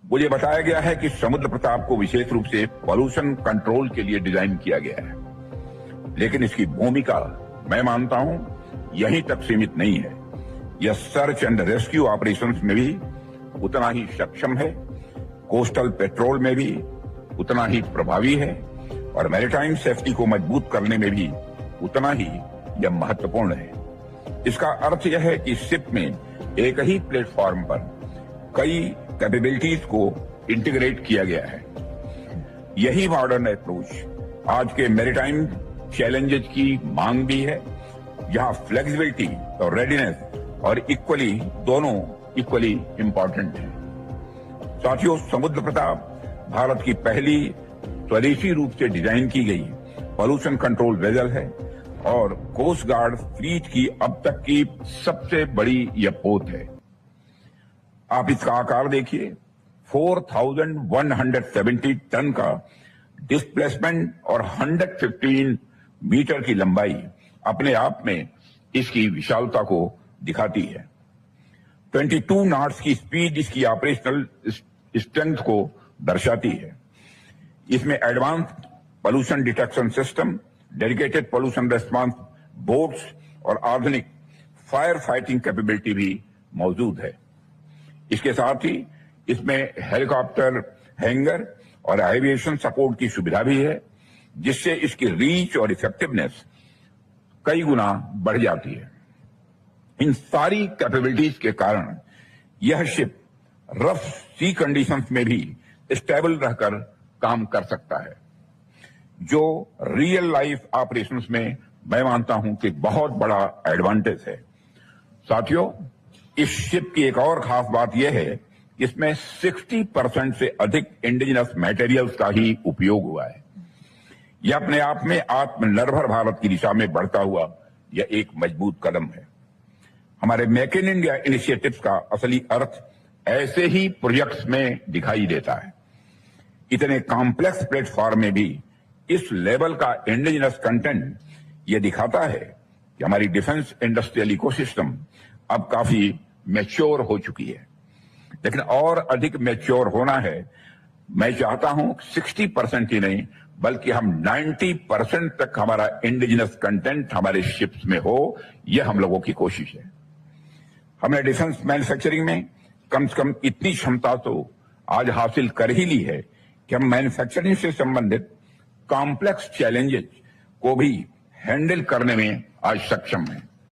मुझे बताया गया है कि समुद्र प्रताप को विशेष रूप से पॉल्यूशन कंट्रोल के लिए डिजाइन किया गया है, लेकिन इसकी भूमिका मैं मानता हूं यहीं तक सीमित नहीं है। यह सर्च एंड रेस्क्यू ऑपरेशंस में भी उतना ही सक्षम है, कोस्टल पेट्रोल में भी उतना ही प्रभावी है और मैरीटाइम सेफ्टी को मजबूत करने में भी उतना ही यह महत्वपूर्ण है। इसका अर्थ यह है कि शिप में एक ही प्लेटफॉर्म पर कई कैपेबिलिटीज को इंटीग्रेट किया गया है। यही मॉडर्न अप्रोच आज के मैरीटाइम चैलेंजेस की मांग भी है, जहां फ्लेक्सिबिलिटी और रेडीनेस और दोनों इक्वली इंपॉर्टेंट है। साथियों, समुद्र प्रताप भारत की पहली स्वदेशी रूप से डिजाइन की गई पॉल्यूशन कंट्रोल वेसल है और कोस्ट गार्ड फ्लीट की अब तक की सबसे बड़ी यह पोत है। आप इसका आकार देखिए, 4170 टन का डिस्प्लेसमेंट और 115 मीटर की लंबाई अपने आप में इसकी विशालता को दिखाती है। 22 नॉट्स की स्पीड इसकी ऑपरेशनल स्ट्रेंथ को दर्शाती है। इसमें advance pollution detection system, dedicated pollution response boats और आधुनिक फायर फाइटिंग कैपेबिलिटी भी मौजूद है। इसके साथ ही इसमें हेलीकॉप्टर हैंगर और एविएशन सपोर्ट की सुविधा भी है, जिससे इसकी रीच और इफेक्टिवनेस कई गुना बढ़ जाती है। इन सारी कैपेबिलिटीज के कारण यह शिप रफ सी कंडीशंस में भी स्टेबल रहकर काम कर सकता है, जो रियल लाइफ ऑपरेशंस में मैं मानता हूं कि बहुत बड़ा एडवांटेज है। साथियों, इस शिप की एक और खास बात यह है कि इसमें 60% से अधिक इंडिजिनस मटेरियल्स का ही उपयोग हुआ है। यह अपने आप में आत्मनिर्भर भारत की दिशा में बढ़ता हुआ यह एक मजबूत कदम है। हमारे मेक इन इंडिया इनिशिएटिव्स का असली अर्थ ऐसे ही प्रोजेक्ट्स में दिखाई देता है। इतने कॉम्प्लेक्स प्लेटफॉर्म में भी इस लेवल का इंडिजिनस कंटेंट यह दिखाता है कि हमारी डिफेंस इंडस्ट्रियल इकोसिस्टम अब काफी मैच्योर हो चुकी है, लेकिन और अधिक मैच्योर होना है। मैं चाहता हूं 60% ही नहीं बल्कि हम 90% तक हमारा इंडिजिनस कंटेंट हमारे शिप्स में हो, यह हम लोगों की कोशिश है। हमने डिफेंस मैन्युफैक्चरिंग में कम से कम इतनी क्षमता तो आज हासिल कर ही ली है कि हम मैन्युफैक्चरिंग से संबंधित कॉम्प्लेक्स चैलेंजेस को भी हैंडल करने में आज सक्षम हैं।